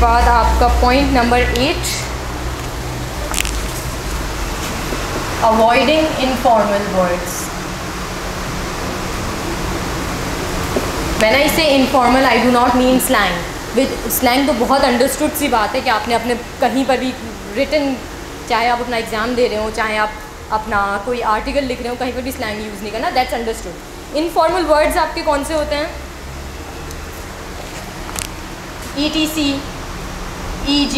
बाद आपका point number 8, avoiding informal words. When I say informal, I do not mean slang. With slang तो बहुत understood सी बात है कि आपने अपने कहीं पर भी रिटन, चाहे आप अपना एग्ज़ाम दे रहे हो, चाहे आप अपना कोई आर्टिकल लिख रहे हो, कहीं पर भी स्लैंग यूज़ नहीं करना, दैट्स अंडरस्टूड। इनफॉर्मल वर्ड्स आपके कौन से होते हैं? ETC, EG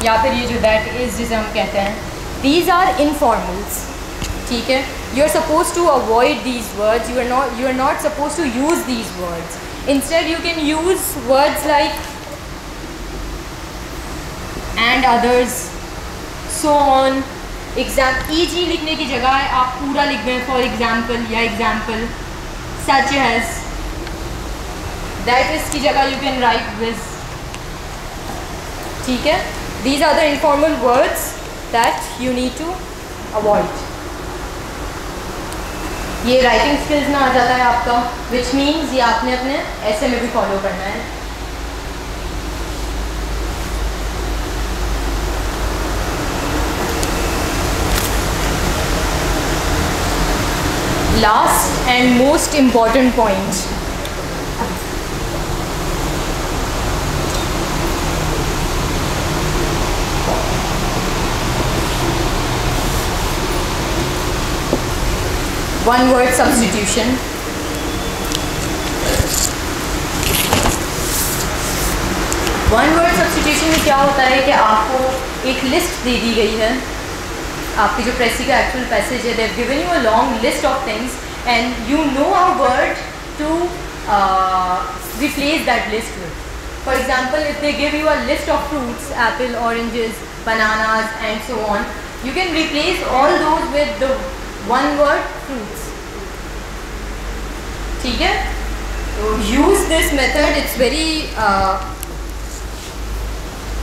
या फिर ये जो दैट इज़ जिसे हम कहते हैं, दीज आर इनफॉर्मल्स। ठीक है, you are supposed to avoid these words, you are not supposed to use these words. Instead you can use words like and others, so on. EG लिखने की जगह आप पूरा लिख दें, for example या example, such as, that is की जगह you can write with. ठीक है, these are the informal words that you need to avoid. ये राइटिंग स्किल्स में आ जाता है आपका, विच मीन्स ये आपने अपने ऐसे में भी फॉलो करना है। Last and most important point, one word substitution. One word substitution में क्या होता है कि आपको एक लिस्ट दे दी गई है, आपकी जो प्रेसी का एक्चुअल पैसेज है, they have given you a long list of things and you know a word to replace that list with. For example, if they give you a list of fruits, apple, oranges, bananas and so on, you can replace all those with the one word fruits. ठीक है, तो use this method,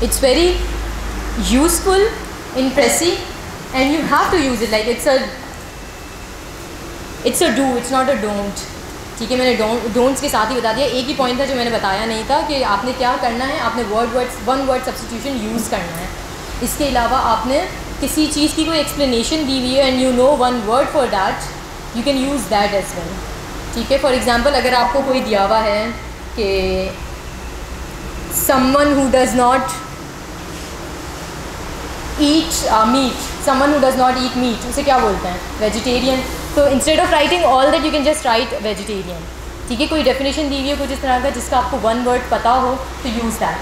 it's very useful in Prezi and you have to use it, like it's a do, it's not a don't। ठीक है, मैंने don'ts के साथ ही बता दिया। एक ही पॉइंट था जो मैंने बताया नहीं था कि आपने क्या करना है, आपने वन वर्ड सब्स्टिट्यूशन यूज़ करना है। इसके अलावा आपने किसी चीज़ की कोई एक्सप्लेनेशन दी हुई है and you know one word for that, you can use that as well. ठीक है, फॉर एग्जाम्पल अगर आपको कोई दिया हुआ है कि someone who does not eat meat, someone who does not eat meat, उसे क्या बोलते हैं? वेजिटेरियन। तो instead of writing all that you can just right vegetarian. ठीक है, कोई डेफिनेशन दी हुई है कुछ इस तरह का जिसका आपको वन वर्ड पता हो, तो use that.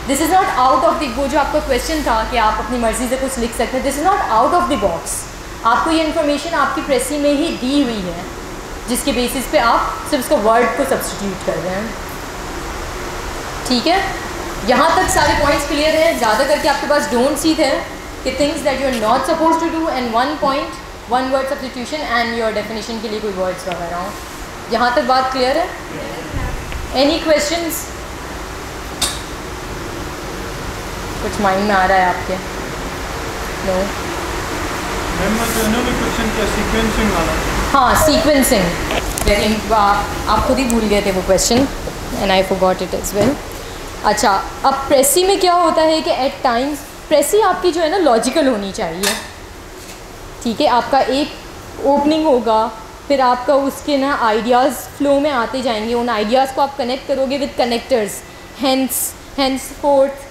This is not out of the, वो जो आपका क्वेश्चन था कि आप अपनी मर्ज़ी से कुछ लिख सकते हैं, this is not out of the box. आपको ये इन्फॉर्मेशन आपकी प्रेसी में ही दी हुई है, जिसके बेसिस पे आप सिर्फ उसको वर्ड को सब्स्टिट्यूट कर रहे हैं। ठीक है, यहाँ तक सारे पॉइंट्स क्लियर हैं। ज़्यादा करके आपके पास डोंट्स ही थे कि things that you are not suppose to do, and one point, one word substitution and your definition के लिए कोई वर्ड्स वगैरह हो। यहाँ तक बात क्लियर है? Any questions? कुछ माइंड में आ रहा है आपके? नो? सीक्वेंसिंग वाला। हाँ, सीक्वेंसिंग, आप खुद ही भूल गए थे वो question and I forgot it as well. अच्छा, अब प्रेसी में क्या होता है कि एट टाइम्स प्रेसी आपकी जो है ना लॉजिकल होनी चाहिए। ठीक है, आपका एक ओपनिंग होगा, फिर आपका उसके ना आइडियाज़ फ्लो में आते जाएंगे, उन आइडियाज़ को आप कनेक्ट करोगे विद कनेक्टर्स, हेंस फोर्थ।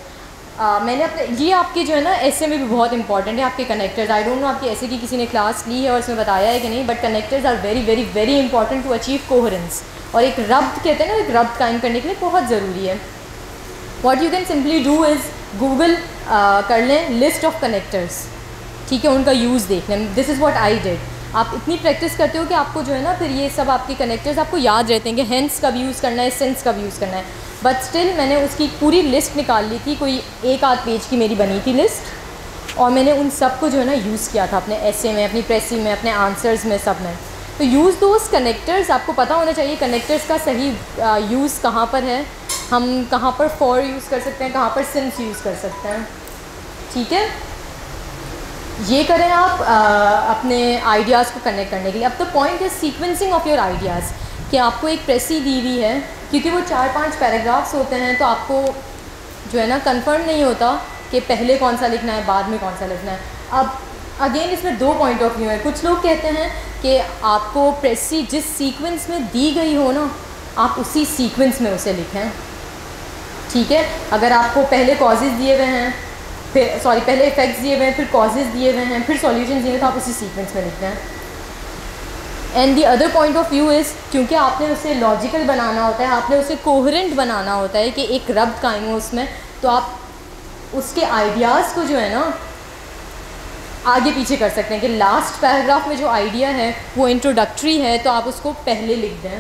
मैंने अपने ये आपके जो है ना ऐसे में भी बहुत इंपॉर्टेंट है आपके कनेक्टर्स। आई डोंट नो आपकी ऐसे की किसी ने क्लास ली है और उसमें बताया है कि नहीं, but connectors are very very very important to achieve coherence. और एक रब्त कहते हैं ना, एक रब्त कायम करने के लिए बहुत ज़रूरी है। What you can simply do is Google कर लें लिस्ट ऑफ कनेक्टर्स। ठीक है, उनका यूज़ देख लें। This is what I did. आप इतनी प्रैक्टिस करते हो कि आपको जो है ना फिर ये सब आपके कनेक्टर्स आपको याद रहते हैं कि हेंस कब यूज़ करना है, सेंस कब यूज़ करना है। बट स्टिल मैंने उसकी पूरी लिस्ट निकाल ली थी, कोई एक आध पेज की मेरी बनी थी लिस्ट, और मैंने उन सब को जो है ना यूज़ किया था अपने ऐसे में, अपनी प्रेसी में, अपने आंसर्स में, सब में। तो यूज़ दोस कनेक्टर्स, आपको पता होना चाहिए कनेक्टर्स का सही यूज़ कहाँ पर है, हम कहाँ पर फॉर यूज़ कर सकते हैं, कहाँ पर सिंस यूज़ कर सकते हैं। ठीक है, ये करें आप अपने आइडियाज़ को कनेक्ट करने के लिए। अब तो पॉइंट है सीक्वेंसिंग ऑफ योर आइडियाज़, कि आपको एक प्रेसी दी हुई है, क्योंकि वो 4-5 पैराग्राफ्स होते हैं, तो आपको जो है ना कंफर्म नहीं होता कि पहले कौन सा लिखना है बाद में कौन सा लिखना है। अब अगेन इसमें दो पॉइंट ऑफ व्यू है। कुछ लोग कहते हैं कि आपको प्रेसी जिस सीक्वेंस में दी गई हो ना, आप उसी सीक्वेंस में उसे लिखें, ठीक है। अगर आपको पहले कॉजेज़ दिए हुए हैं, फिर पहले इफेक्ट्स दिए हुए हैं, फिर कॉजेज़ दिए हुए हैं, फिर सॉल्यूशन दिए हुए, तो आप उसी सीक्वेंस में लिखते हैं। And the other point of view is, क्योंकि आपने उसे लॉजिकल बनाना होता है, आपने उसे कोहेरेंट बनाना होता है कि एक रब्त कायम हो उसमें, तो आप उसके आइडियाज़ को जो है ना आगे पीछे कर सकते हैं कि लास्ट पैराग्राफ में जो आइडिया है वो इंट्रोडक्टरी है, तो आप उसको पहले लिख दें,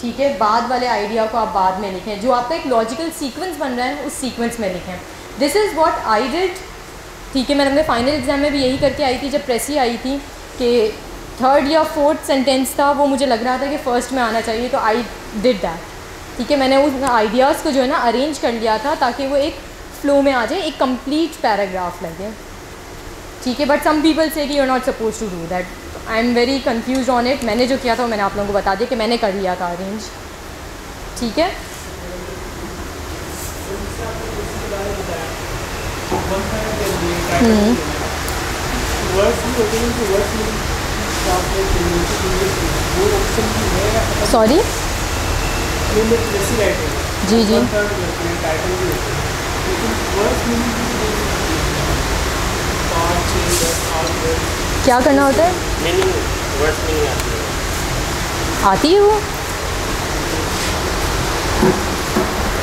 ठीक है। बाद वाले आइडिया को आप बाद में लिखें। जो आपका एक लॉजिकल सीक्वेंस बन रहा है उस सीक्वेंस में लिखें। This is what I did, ठीक है। मैंने अपने फाइनल एग्जाम में भी यही करके आई थी। जब प्रेसी आई थी कि थर्ड या फोर्थ सेंटेंस था, वो मुझे लग रहा था कि फ़र्स्ट में आना चाहिए, तो आई डिड दैट, ठीक है। मैंने उस आइडियाज़ को जो है ना अरेंज कर लिया था ताकि वो एक फ़्लो में आ जाए, एक कंप्लीट पैराग्राफ लगे, ठीक है। बट सम पीपल से कि you are not suppose to do that. I am very confuse on it. मैंने जो किया था मैंने आप लोगों को बता दिया कि मैंने कर लिया था अरेंज, ठीक है। सॉरी जी जी क्या करना होता है? आती है वो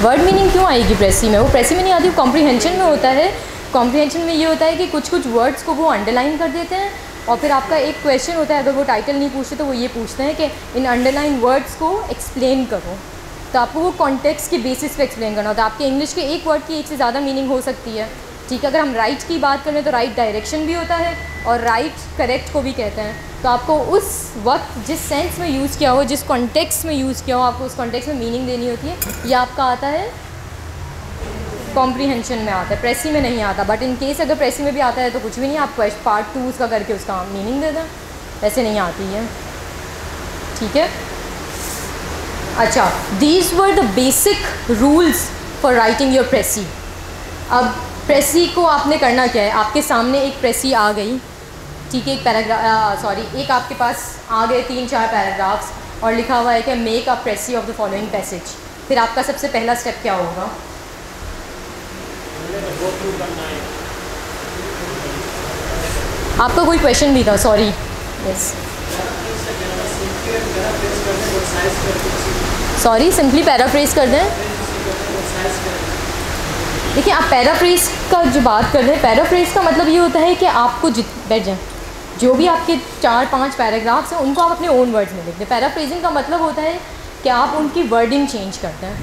वर्ड मीनिंग क्यों आएगी प्रेसी में? वो प्रेसी में नहीं आती, वो कॉम्प्रीहेंशन में होता है। कॉम्प्रीहेंशन में ये होता है कि कुछ कुछ वर्ड्स को वो अंडरलाइन कर देते हैं और फिर आपका एक क्वेश्चन होता है, अगर वो टाइटल नहीं पूछते तो वो ये पूछते हैं कि इन अंडरलाइन वर्ड्स को एक्सप्लेन करो। तो आपको वो कॉन्टेक्स्ट के बेसिस पे एक्सप्लेन करना होता है। आपके इंग्लिश के एक वर्ड की एक से ज़्यादा मीनिंग हो सकती है, ठीक है। अगर हम राइट की बात करें तो राइट डायरेक्शन भी होता है और राइट करेक्ट को भी कहते हैं। तो आपको उस वक्त जिस सेंस में यूज़ किया हो, जिस कॉन्टेक्स्ट में यूज़ किया हो, आपको उस कॉन्टेक्स्ट में मीनिंग देनी होती है। ये आपका आता है कॉम्प्रीहेंशन में आता है, प्रेसी में नहीं आता। बट इन केस अगर प्रेसी में भी आता है तो कुछ भी नहीं, आप पार्ट 2 उसका करके उसका मीनिंग दे दें, ऐसे नहीं आती है, ठीक है। अच्छा, these were the basic rules for writing your precis. अब प्रेसी को आपने करना क्या है? आपके सामने एक प्रेसी आ गई, ठीक है। एक आपके पास आ गए 3-4 पैराग्राफ्स और लिखा हुआ है कि make a precis of the following passage. फिर आपका सबसे पहला स्टेप क्या होगा? आपका कोई क्वेश्चन भी था, sorry. Yes, sorry, simply paraphrase कर दें। देखिए, आप पैराफ्रेज का जो बात कर रहे हैं, पैराफ्रेज का मतलब ये होता है कि आपको बैठ जाएं, जो भी आपके 4-5 पैराग्राफ्स हैं उनको आप अपने ओन वर्ड्स में लिख दें। पैराफ्रेजिंग का मतलब होता है कि आप उनकी वर्डिंग चेंज करते हैं,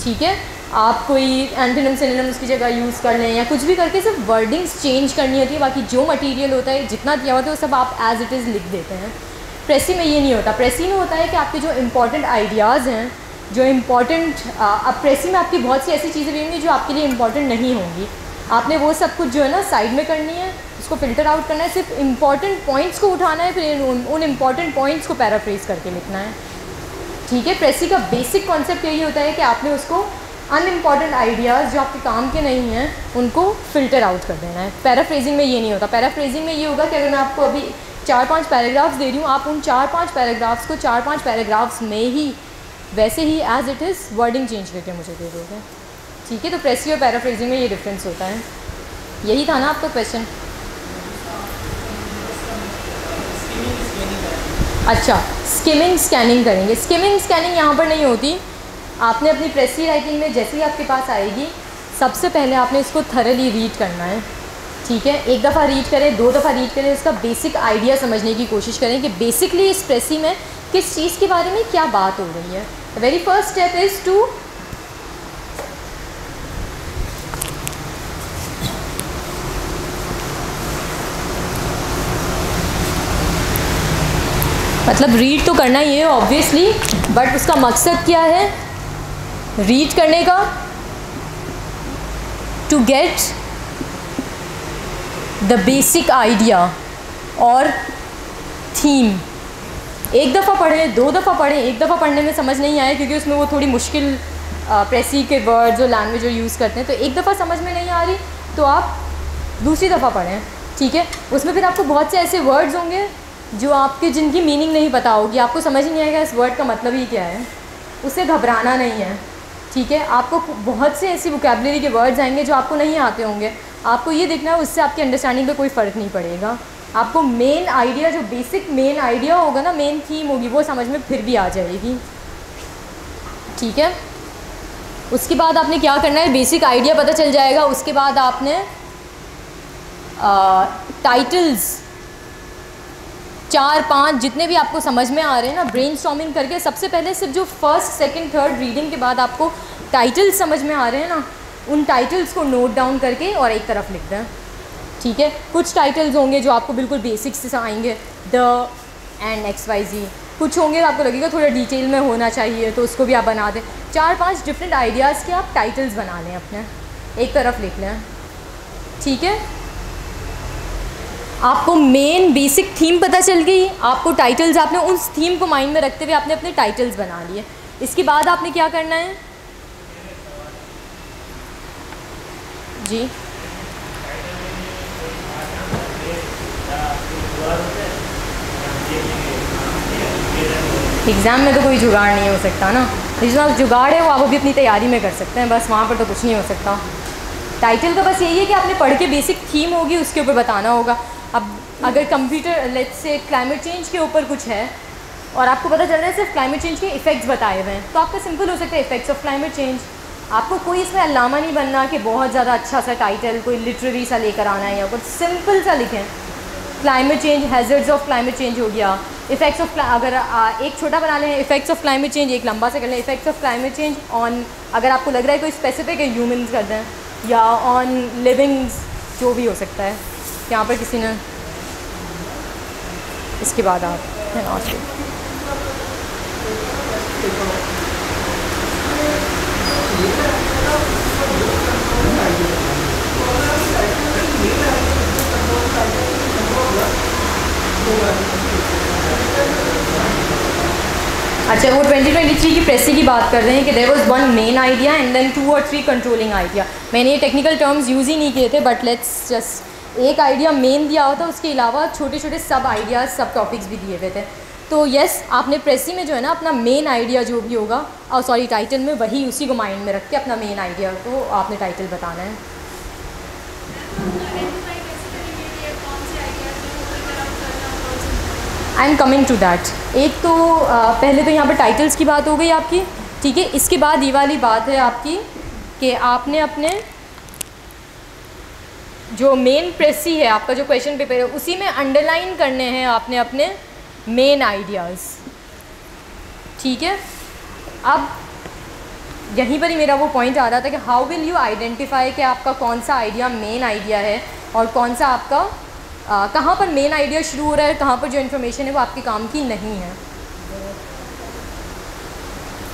ठीक है। आप कोई एंटोनिम सिनोनिम्स की जगह यूज़ कर लें या कुछ भी करके सिर्फ वर्डिंग्स चेंज करनी होती है। बाकी जो मटेरियल होता है, जितना दिया होता है, वो सब आप एज इट इज़ लिख देते हैं। प्रेसी में ये नहीं होता। प्रेसी में होता है कि आपके जो इंपॉर्टेंट आइडियाज़ हैं, जो इम्पॉर्टेंट अब प्रेसी में आपकी बहुत सी ऐसी चीज़ें भी होंगी जो आपके लिए इम्पॉर्टेंट नहीं होंगी। आपने वो सब कुछ जो है ना साइड में करनी है, उसको फ़िल्टर आउट करना है, सिर्फ इम्पॉर्टेंट पॉइंट्स को उठाना है, फिर उन इम्पॉर्टेंट पॉइंट्स को पैराफ्रेज करके लिखना है, ठीक है। प्रेसी का बेसिक कॉन्सेप्ट यही होता है कि आपने उसको अनइम्पॉर्टेंट आइडियाज़ जो आपके काम के नहीं हैं उनको फ़िल्टर आउट कर देना है। पैराफ्रेजिंग में ये नहीं होता। पैराफ्रेजिंग में ये होगा कि अगर मैं आपको अभी 4-5 पैराग्राफ्स दे रही हूँ, आप उन 4-5 पैराग्राफ्स को 4-5 पैराग्राफ्स में ही वैसे ही as it is wording change करके मुझे दे दोगे, ठीक है। तो प्रेसी और पैराफ्रेजिंग में ये डिफरेंस होता है। यही था ना आपका क्वेश्चन? अच्छा, स्किमिंग स्कैनिंग करेंगे। स्किमिंग स्कैनिंग यहाँ पर नहीं होती। आपने अपनी प्रेसी राइटिंग में जैसे ही आपके पास आएगी, सबसे पहले आपने इसको थरली रीड करना है, ठीक है। 1 दफ़ा रीड करें, 2 दफ़ा रीड करें, इसका बेसिक आइडिया समझने की कोशिश करें कि बेसिकली इस प्रेसी में किस चीज़ के बारे में क्या बात हो रही है। The very first step is to मतलब रीड तो करना ही है ऑब्वियसली, बट उसका मकसद क्या है रीड करने का? To get the basic idea और थीम। 1 दफ़ा पढ़ें, 2 दफ़ा पढ़ें। 1 दफ़ा पढ़ने में समझ नहीं आए क्योंकि उसमें वो थोड़ी मुश्किल प्रेसी के वर्ड्स और लैंग्वेज जो यूज़ करते हैं, तो एक दफ़ा समझ में नहीं आ रही तो आप दूसरी दफ़ा पढ़ें, ठीक है। उसमें फिर आपको बहुत से ऐसे वर्ड्स होंगे जो आपके जिनकी मीनिंग नहीं पता होगी, आपको समझ ही नहीं आएगा इस वर्ड का मतलब ही क्या है, उससे घबराना नहीं है, ठीक है। आपको बहुत से ऐसी वोकैबुलरी के वर्ड्स आएंगे जो आपको नहीं आते होंगे, आपको ये देखना है उससे आपकी अंडरस्टैंडिंग पे कोई फ़र्क नहीं पड़ेगा। आपको मेन आइडिया, जो बेसिक मेन आइडिया होगा ना, मेन थीम होगी, वो समझ में फिर भी आ जाएगी, ठीक है। उसके बाद आपने क्या करना है, बेसिक आइडिया पता चल जाएगा, उसके बाद आपने टाइटल्स 4-5 जितने भी आपको समझ में आ रहे हैं ना, ब्रेनस्टॉर्मिंग करके सबसे पहले सिर्फ जो फर्स्ट सेकंड थर्ड रीडिंग के बाद आपको टाइटल्स समझ में आ रहे हैं ना, उन टाइटल्स को नोट डाउन करके और एक तरफ लिख दें, ठीक है। कुछ टाइटल्स होंगे जो आपको बिल्कुल बेसिक्स से आएंगे, द एंड XYZ, कुछ होंगे आपको लगेगा थोड़ा डिटेल में होना चाहिए तो उसको भी आप बना दें। 4-5 डिफरेंट आइडियाज़ के आप टाइटल्स बना लें, अपने एक तरफ लिख लें, ठीक है। आपको मेन बेसिक थीम पता चल गई, आपको टाइटल्स, आपने उस थीम को माइंड में रखते हुए आपने अपने टाइटल्स बना लिए। इसके बाद आपने क्या करना है जी, एग्ज़ाम में तो कोई जुगाड़ नहीं हो सकता ना, जिसमें जुगाड़ है वो आप अभी अपनी तैयारी में कर सकते हैं, बस वहाँ पर तो कुछ नहीं हो सकता। टाइटल का बस यही है कि आपने पढ़ के बेसिक थीम होगी उसके ऊपर बताना होगा। अब अगर computer let's say climate change के ऊपर कुछ है और आपको पता चल रहा है सिर्फ क्लाइमेट चेंज के इफ़ेक्ट्स बताए हुए हैं, तो आपका सिंपल हो सकता है इफ़ेक्ट्स ऑफ क्लाइमेट चेंज। आपको कोई इसमें अल्लामा नहीं बनना कि बहुत ज़्यादा अच्छा सा टाइटल कोई लिटरेरी सा लेकर आना है, या कुछ सिंपल सा लिखें, climate change, hazards of climate change हो गया, इफ़ेक्ट्स ऑफ, अगर एक छोटा बना लें इफ़ेक्ट्स ऑफ क्लाइमेट चेंज, एक लंबा से कर लें effects of climate change on, अगर आपको लग रहा है कोई स्पेसिफिक है ह्यूमंस कर दें, या ऑन लिविंग्स, जो भी हो सकता है यहाँ पर किसी ने। इसके बाद आप अच्छा, वो 2023 की प्रेसी की बात कर रहे हैं कि there was one main idea and then 2 और 3 कंट्रोलिंग आइडिया। मैंने ये टेक्निकल टर्म्स यूज़ ही नहीं किए थे, बट लेट्स जस्ट एक आइडिया मेन दिया हुआ था, उसके अलावा छोटे छोटे सब आइडियाज़, सब टॉपिक्स भी दिए हुए थे। तो यस, आपने प्रेसी में जो है ना अपना मेन आइडिया जो भी होगा, और सॉरी टाइटल में, वही उसी को माइंड में रख के अपना मेन आइडिया को आपने टाइटल बताना है। I am coming to that. एक तो पहले तो यहाँ पर टाइटल्स की बात हो गई आपकी, ठीक है। इसके बाद ये वाली बात है आपकी कि आपने अपने जो मेन प्रेसी है, आपका जो क्वेश्चन पेपर है, उसी में अंडरलाइन करने हैं आपने अपने मेन आइडियाज़, ठीक है। अब यहीं पर ही मेरा वो पॉइंट आ रहा था कि हाउ विल यू आइडेंटिफाई कि आपका कौन सा आइडिया मेन आइडिया है और कौन सा आपका कहाँ पर मेन आइडिया शुरू हो रहा है, कहाँ पर जो इन्फॉर्मेशन है वो आपके काम की नहीं है।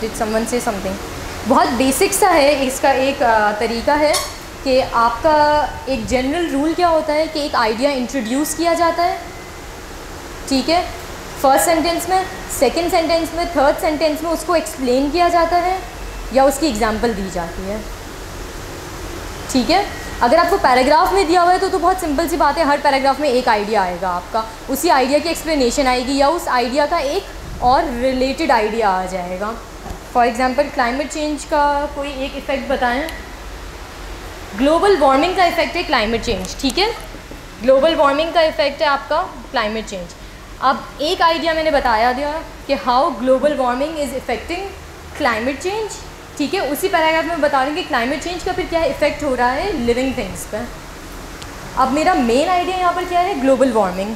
डिड समवन से समथिंग? बहुत बेसिक सा है इसका, एक तरीका है कि आपका एक जनरल रूल क्या होता है कि एक आइडिया इंट्रोड्यूस किया जाता है, ठीक है, फर्स्ट सेंटेंस में, सेकंड सेंटेंस में, थर्ड सेंटेंस में उसको एक्सप्लेन किया जाता है या उसकी एग्जांपल दी जाती है, ठीक है। अगर आपको पैराग्राफ में दिया हुआ है तो बहुत सिंपल सी बात है, हर पैराग्राफ में एक आइडिया आएगा आपका, उसी आइडिया की एक्सप्लेनेशन आएगी या उस आइडिया का एक और रिलेटेड आइडिया आ जाएगा। फॉर एग्जांपल क्लाइमेट चेंज का कोई एक इफ़ेक्ट बताएं। ग्लोबल वार्मिंग का इफ़ेक्ट है क्लाइमेट चेंज, ठीक है, ग्लोबल वार्मिंग का इफ़ेक्ट है आपका क्लाइमेट चेंज। अब एक आइडिया मैंने बताया दिया कि how global warming is effecting climate change, ठीक है। उसी पैराग्राफ में बता रही हूँ कि क्लाइमेट चेंज का फिर क्या इफ़ेक्ट हो रहा है लिविंग थिंग्स पे। अब मेरा मेन आइडिया यहाँ पर क्या है, ग्लोबल वार्मिंग,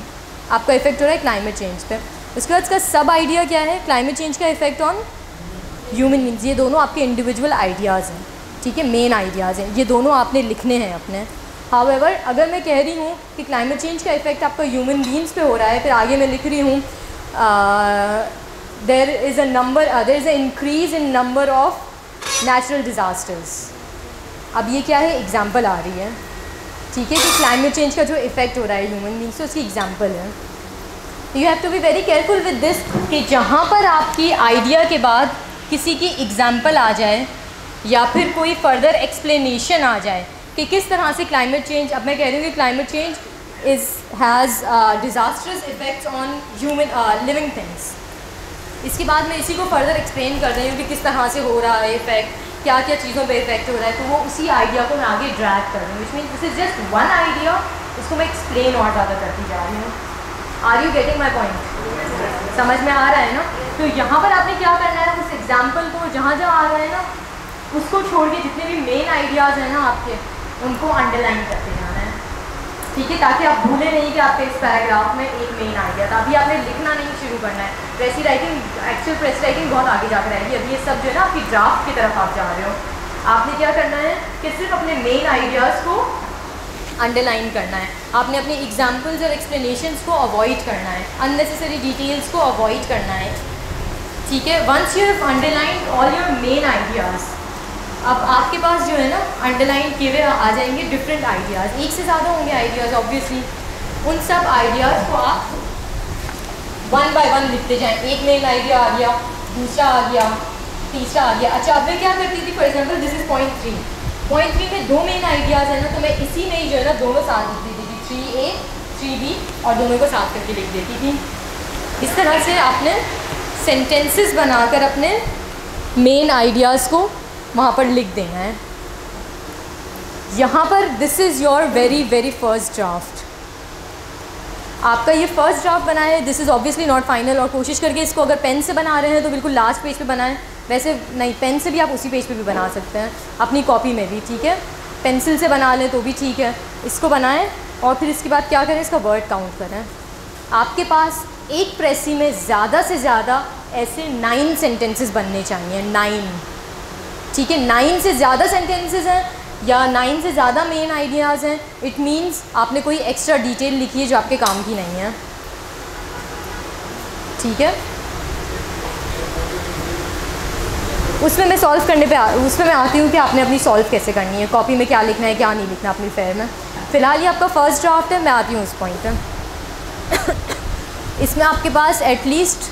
आपका इफ़ेक्ट हो रहा है क्लाइमेट चेंज पे। उसके बाद इसका सब आइडिया क्या है, क्लाइमेट चेंज का इफ़ेक्ट ऑन ह्यूमन बींग्स। ये दोनों आपके इंडिविजुअल आइडियाज़ हैं, ठीक है, मेन आइडियाज़ हैं, ये दोनों आपने लिखने हैं अपने। हाउएवर अगर मैं कह रही हूँ कि क्लाइमेट चेंज का इफ़ेक्ट आपका ह्यूमन बींग्स पे हो रहा है, फिर आगे मैं लिख रही हूँ there is a increase in number of natural disasters. अब ये क्या है, एग्जाम्पल आ रही है, ठीक है, कि क्लाइमेट चेंज का जो इफ़ेक्ट हो रहा है ह्यूमन बींग्स, तो उसकी एग्जाम्पल है। You have to be very careful with this कि जहाँ पर आपकी आइडिया के बाद किसी की एग्जाम्पल आ जाए या फिर कोई फर्दर एक्सप्लेनेशन आ जाए कि किस तरह से क्लाइमेट चेंज, अब मैं कह रही हूँ कि climate change has disasters effects on human living things. इसके बाद मैं इसी को फर्दर एक्सप्लेन कर रही हूँ कि किस तरह से हो रहा है इफेक्ट, क्या क्या चीज़ों पे इफेक्ट हो रहा है, तो वो उसी आइडिया को मैं आगे ड्रैग कर रही हूँ, which mean this is just one idea, उसको मैं एक्सप्लेन और ज़्यादा करती जा रही हूँ। Are you getting my point? समझ में आ रहा है ना? तो यहाँ पर आपने क्या करना है, उस एग्जाम्पल को जहाँ जहाँ आ रहा है ना उसको छोड़ के जितने भी मेन आइडियाज़ हैं ना आपके, उनको अंडरलाइन करते जाना है, ठीक है, ताकि आप भूलें नहीं कि आपके इस पैराग्राफ में एक मेन आइडिया था। अभी आपने लिखना नहीं शुरू करना है, प्रेसी राइटिंग, एक्चुअल प्रेस राइटिंग बहुत आगे जाकर रहेगी। अभी ये सब जो है ना आपकी ड्राफ्ट की तरफ आप जा रहे हो। आपने क्या करना है कि सिर्फ अपने मेन आइडियाज़ को अंडरलाइन करना है, आपने अपने एग्जाम्पल्स और एक्सप्लेनेशंस को अवॉइड करना है, अननेसेसरी डिटेल्स को अवॉइड करना है, ठीक है। Once you have underline all your main ideas, अब आपके पास जो है ना अंडरलाइन किए हुए आ जाएंगे डिफरेंट आइडियाज़, एक से ज़्यादा होंगे आइडियाज़ ऑब्वियसली। उन सब आइडियाज़ को आप वन बाय वन लिखते जाएं। एक मेन आइडिया आ गया, दूसरा आ गया, तीसरा आ गया। अच्छा, अब मैं क्या करती थी, for example this is point 3 में 2 मेन आइडियाज़ है ना, तो मैं इसी में ही जो है ना दोनों साथ लिख देती थी, 3A 3B, और दोनों को साथ करके लिख देती थी। इस तरह से आपने सेंटेंसेस बनाकर अपने मेन आइडियाज़ को वहाँ पर लिख देना है। यहाँ पर this is your very very first draft, आपका ये फर्स्ट ड्राफ्ट बना है। This is obviously not final, और कोशिश करके इसको अगर पेन से बना रहे हैं तो बिल्कुल लास्ट पेज पे बनाएं। वैसे नहीं, पेन से भी आप उसी पेज पे भी बना सकते हैं, अपनी कॉपी में भी, ठीक है। पेंसिल से बना लें तो भी ठीक है। इसको बनाएं और फिर इसके बाद क्या करें, इसका वर्ड काउंट करें। आपके पास एक प्रेसी में ज़्यादा से ज़्यादा ऐसे 9 सेंटेंसेस बनने चाहिए, 9, ठीक है। 9 से ज़्यादा सेंटेंसेस हैं या 9 से ज़्यादा मेन आइडियाज़ हैं, इट मीन्स आपने कोई एक्स्ट्रा डिटेल लिखी है जो आपके काम की नहीं है, ठीक है। उसमें मैं सॉल्व करने पे उसमें मैं आती हूँ कि आपने अपनी सॉल्व कैसे करनी है, कॉपी में क्या लिखना है क्या नहीं लिखना अपनी फेयर में। फ़िलहाल ये आपका फर्स्ट ड्राफ्ट है, मैं आती हूँ उस पॉइंट पर। इसमें आपके पास एटलीस्ट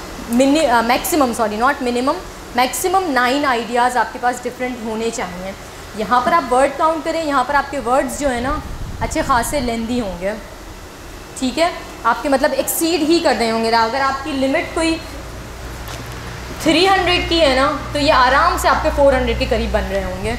मैक्सिमम 9 आइडियाज़ आपके पास डिफरेंट होने चाहिए। यहाँ पर आप वर्ड काउंट करें, यहाँ पर आपके वर्ड्स जो है ना अच्छे खासे लेंदी होंगे, ठीक है। आपके मतलब एक्सीड ही कर रहे होंगे। अगर आपकी लिमिट कोई 300 की है ना, तो ये आराम से आपके 400 के करीब बन रहे होंगे।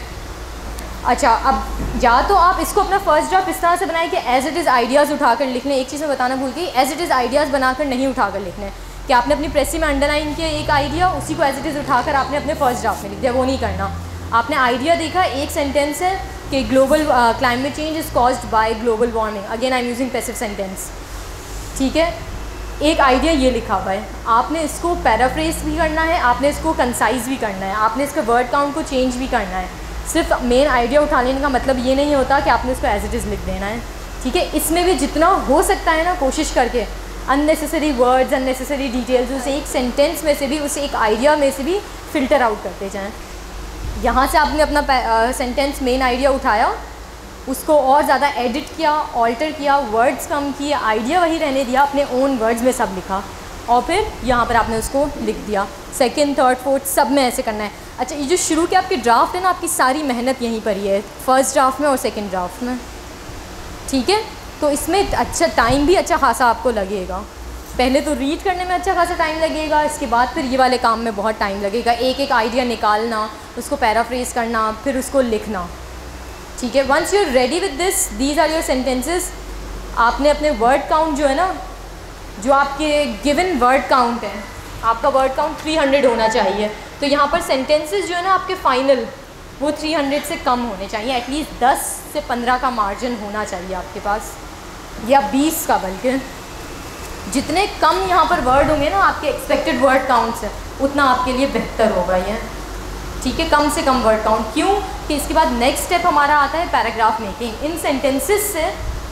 अच्छा, अब या तो आप इसको अपना फर्स्ट ड्राफ्ट इस तरह से बनाएं कि एज़ इट इज़ आइडियाज़ उठाकर लिख लें। एक चीज़ मैं बताना भूल गई, एज़ इट इज़ आइडियाज़ बनाकर नहीं उठाकर लिखने, कि आपने अपनी प्रेसी में अंडरलाइन किया एक आइडिया, उसी को एज़ इट इज़ उठाकर आपने अपने फर्स्ट ड्राफ्ट में लिख दिया, वो नहीं करना। आपने आइडिया देखा, एक सेंटेंस है कि global climate change is caused by global warming, again I am using passive sentence, ठीक है। एक आइडिया ये लिखा हुआ है, आपने इसको पैराफ्रेज भी करना है, आपने इसको कंसाइज भी करना है, आपने इसके वर्ड काउंट को चेंज भी करना है। सिर्फ मेन आइडिया उठा लेने का मतलब ये नहीं होता कि आपने इसको एज इट इज़ लिख देना है, ठीक है। इसमें भी जितना हो सकता है ना, कोशिश करके अननेसेसरी वर्ड्स, अननेसेसरी डिटेल्स उस एक सेंटेंस में से भी, उस एक आइडिया में से भी फ़िल्टर आउट करते जाएँ। यहाँ से आपने अपना सेंटेंस मेन आइडिया उठाया, उसको और ज़्यादा एडिट किया, ऑल्टर किया, वर्ड्स कम किए, आइडिया वही रहने दिया, अपने ओन वर्ड्स में सब लिखा, और फिर यहाँ पर आपने उसको लिख दिया। सेकंड, थर्ड, फोर्थ सब में ऐसे करना है। अच्छा, ये जो शुरू के आपके ड्राफ्ट है ना, आपकी सारी मेहनत यहीं पर ही है, फर्स्ट ड्राफ्ट में और सेकंड ड्राफ्ट में, ठीक है। तो इसमें अच्छा टाइम भी अच्छा खासा आपको लगेगा। पहले तो रीड करने में अच्छा खासा टाइम लगेगा, इसके बाद फिर ये वाले काम में बहुत टाइम लगेगा, एक एक आइडिया निकालना, उसको पैराफ्रेज करना, फिर उसको लिखना, ठीक है। Once you are ready with this, these are your sentences. आपने अपने वर्ड काउंट जो है ना, जो आपके गिवन वर्ड काउंट है, आपका वर्ड काउंट 300 होना चाहिए। तो यहाँ पर सेंटेंसेस जो है ना आपके फाइनल, वो 300 से कम होने चाहिए, एटलीस्ट 10 से 15 का मार्जिन होना चाहिए आपके पास, या 20 का, बल्कि जितने कम यहाँ पर वर्ड होंगे ना आपके एक्सपेक्टेड वर्ड काउंट से, उतना आपके लिए बेहतर होगा ये, ठीक है। कम से कम वर्ड काउंट, क्यों कि इसके बाद नेक्स्ट स्टेप हमारा आता है पैराग्राफ मेकिंग। इन सेंटेंसेस से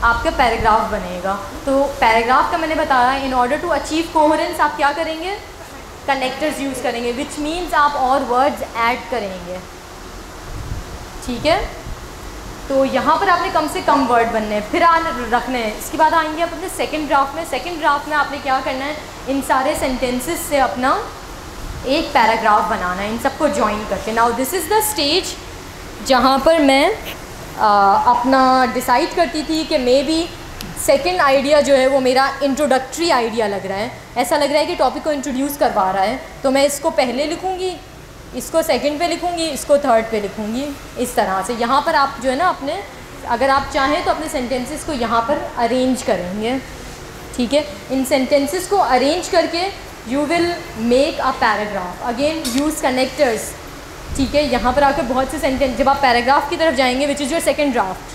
आपका पैराग्राफ बनेगा। तो पैराग्राफ का मैंने बताया, in order to achieve coherence आप क्या करेंगे, कनेक्टर्स यूज़ करेंगे, विच मीन्स आप और वर्ड्स ऐड करेंगे, ठीक है। तो यहाँ पर आपने कम से कम वर्ड बनने हैं, फिर रखने हैं। इसके बाद आएंगे आप अपने सेकंड ड्राफ्ट में। सेकंड ड्राफ्ट में आपने क्या करना है, इन सारे सेंटेंसेस से अपना एक पैराग्राफ बनाना है इन सबको ज्वाइन करके। Now this is the stage जहाँ पर मैं अपना डिसाइड करती थी कि मे बी सेकेंड आइडिया जो है वो मेरा इंट्रोडक्टरी आइडिया लग रहा है, ऐसा लग रहा है कि टॉपिक को इंट्रोड्यूस करवा रहा है, तो मैं इसको पहले लिखूँगी, इसको सेकंड पे लिखूँगी, इसको थर्ड पे लिखूँगी, इस तरह से। यहाँ पर आप जो है ना अपने, अगर आप चाहें तो अपने सेंटेंसेस को यहाँ पर अरेंज करेंगे, ठीक है। इन सेंटेंसेस को अरेंज करके you will make a paragraph. Again use connectors, ठीक है। यहाँ पर आकर बहुत से सेंटेंस, जब आप पैराग्राफ की तरफ जाएंगे which is your second draft,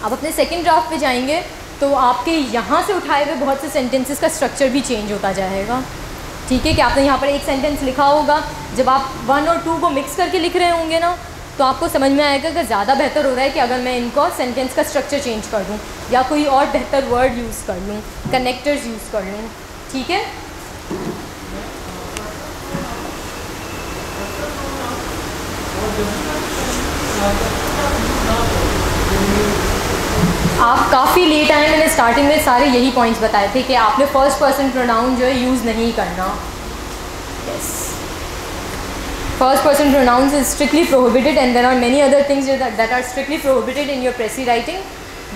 आप अपने सेकेंड ड्राफ्ट पे जाएंगे तो आपके यहाँ से उठाए हुए बहुत से सेंटेंसेस का स्ट्रक्चर भी चेंज होता जाएगा, ठीक है। कि आपने यहाँ पर एक सेंटेंस लिखा होगा, जब आप 1 और 2 को मिक्स करके लिख रहे होंगे ना, तो आपको समझ में आएगा कि ज़्यादा बेहतर हो रहा है कि अगर मैं इनको सेंटेंस का स्ट्रक्चर चेंज कर दूँ या कोई और बेहतर वर्ड यूज़ कर लूँ, कनेक्टर्स यूज़ कर लूँ, ठीक है। आप काफ़ी लेट आए, मैंने स्टार्टिंग में सारे यही पॉइंट्स बताए थे कि आपने फर्स्ट पर्सन प्रोनाउन जो है यूज़ नहीं करना। Yes, first person pronouns is strictly prohibited and there are many other things that are strictly prohibited in your precis writing.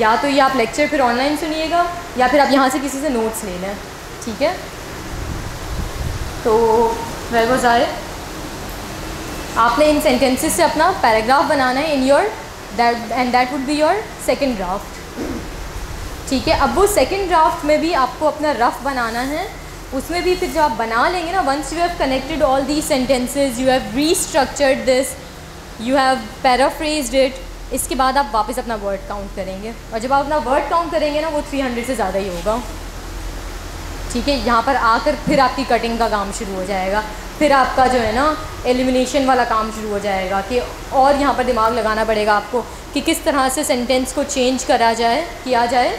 या तो ये आप लेक्चर फिर ऑनलाइन सुनिएगा या फिर आप यहाँ से किसी से नोट्स ले लें, ठीक है। तो वेयर वाज आई, आपने इन सेंटेंसेस से अपना पैराग्राफ बनाना है in your that would be your second draft, ठीक है। अब वो सेकेंड ड्राफ्ट में भी आपको अपना रफ बनाना है, उसमें भी फिर जब आप बना लेंगे ना, once you have connected all the sentences, you have restructured this, you have paraphrased it, इसके बाद आप वापस अपना वर्ड काउंट करेंगे, और जब आप अपना वर्ड काउंट करेंगे ना वो 300 से ज़्यादा ही होगा, ठीक है। यहाँ पर आकर फिर आपकी कटिंग का काम शुरू हो जाएगा, फिर आपका जो है ना एलिमिनेशन वाला काम शुरू हो जाएगा कि और यहाँ पर दिमाग लगाना पड़ेगा आपको कि किस तरह से सेंटेंस को चेंज किया जाए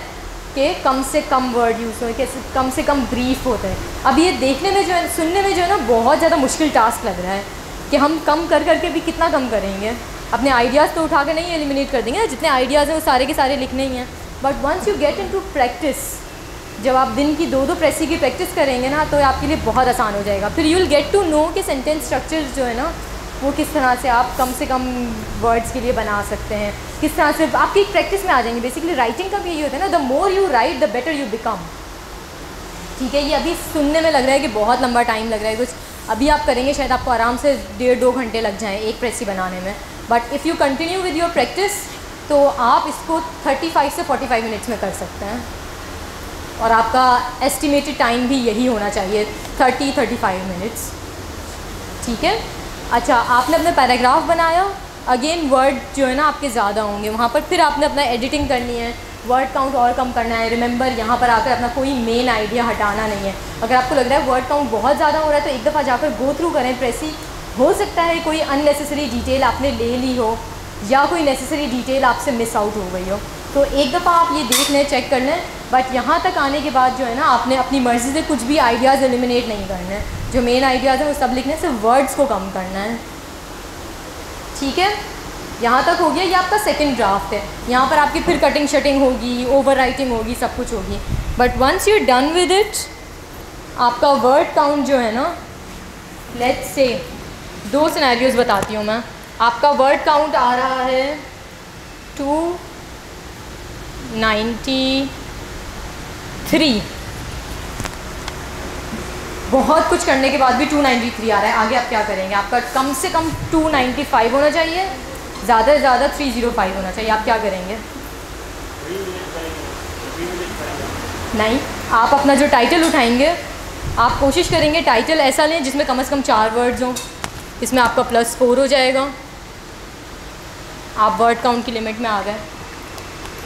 कि कम से कम वर्ड यूज़ हो, कैसे कम से कम ब्रीफ होते हैं। अब ये देखने में जो है, सुनने में जो है ना बहुत ज़्यादा मुश्किल टास्क लग रहा है कि हम कम कर करके भी कितना कम करेंगे। अपने आइडियाज़ तो उठा के नहीं एलिमिनेट कर देंगे, जितने आइडियाज़ हैं वो सारे के सारे लिखने ही हैं, but once you get into practice, जब आप दिन की 2-2 प्रेसी की प्रैक्टिस करेंगे ना, तो आपके लिए बहुत आसान हो जाएगा। फिर you will get to know कि सेंटेंस स्ट्रक्चर्स जो है ना वो किस तरह से आप कम से कम वर्ड्स के लिए बना सकते हैं, किस तरह से आपकी प्रैक्टिस में आ जाएंगे। बेसिकली राइटिंग का भी यही होता है ना, the more you right the better you become, ठीक है। ये अभी सुनने में लग रहा है कि बहुत लंबा टाइम लग रहा है, कुछ अभी आप करेंगे शायद आपको आराम से 1.5-2 घंटे लग जाएँ एक प्रेसी बनाने में, but if you continue with your practice तो आप इसको 35 से 45 मिनट्स में कर सकते हैं, और आपका एस्टिमेटेड टाइम भी यही होना चाहिए 30-35 मिनट्स, ठीक है। अच्छा, आपने अपना पैराग्राफ बनाया, अगेन वर्ड जो है ना आपके ज़्यादा होंगे, वहाँ पर फिर आपने अपना एडिटिंग करनी है, वर्ड काउंट और कम करना है। रिमेंबर यहाँ पर आकर अपना कोई मेन आइडिया हटाना नहीं है। अगर आपको लग रहा है वर्ड काउंट बहुत ज़्यादा हो रहा है तो एक दफ़ा जाकर गो थ्रू करें प्रेसी। हो सकता है कोई अननेसेसरी डिटेल आपने ले ली हो या कोई नेसेसरी डिटेल आपसे मिस आउट हो गई हो, तो एक दफ़ा आप ये देख लें, चेक कर लें। बट यहाँ तक आने के बाद जो है ना आपने अपनी मर्ज़ी से कुछ भी आइडियाज़ एलिमिनेट नहीं करना है, जो मेन आइडियाज़ हैं वो सब लिखने, सिर्फ वर्ड्स को कम करना है, ठीक है। यहाँ तक हो गया, ये आपका सेकंड ड्राफ्ट है। यहाँ पर आपकी फिर कटिंग शटिंग होगी, ओवर राइटिंग होगी, सब कुछ होगी, but once you done with it, आपका वर्ड काउंट जो है ना, लेट्स से 2 सिनेरियोज़ बताती हूँ मैं। आपका वर्ड काउंट आ रहा है 293, बहुत कुछ करने के बाद भी 293 आ रहा है। आगे आप क्या करेंगे? आपका कम से कम 295 होना चाहिए, ज़्यादा से ज़्यादा 305 होना चाहिए। आप क्या करेंगे? नहीं, आप अपना जो टाइटल उठाएंगे, आप कोशिश करेंगे टाइटल ऐसा लें जिसमें कम से कम 4 वर्ड्स हों, इसमें आपका +4 हो जाएगा। आप वर्ड काउंट की लिमिट में आ गए।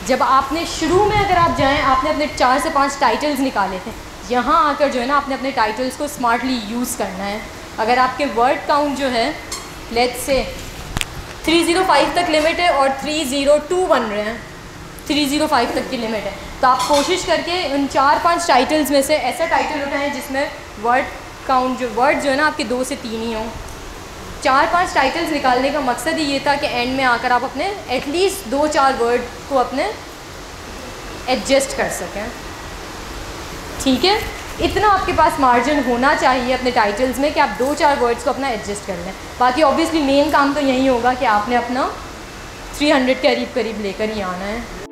जब आपने शुरू में अगर आप जाएं, आपने अपने 4 से 5 टाइटल्स निकाले थे, यहाँ आकर जो है ना आपने अपने टाइटल्स को स्मार्टली यूज़ करना है। अगर आपके वर्ड काउंट जो है लेट्स से 305 तक लिमिट है और 302 बन रहे हैं, 305 तक की लिमिट है, तो आप कोशिश करके उन 4-5 टाइटल्स में से ऐसा टाइटल उठाएं जिसमें वर्ड काउंट जो वर्ड जो है ना आपके 2 से 3 ही हों। 4-5 टाइटल्स निकालने का मकसद ही ये था कि एंड में आकर आप अपने एटलीस्ट 2-4 वर्ड को अपने एडजस्ट कर सकें, ठीक है। इतना आपके पास मार्जिन होना चाहिए अपने टाइटल्स में कि आप 2-4 वर्ड्स को अपना एडजस्ट कर लें। बाकी ऑब्वियसली मेन काम तो यही होगा कि आपने अपना 300 के करीब लेकर ही आना है।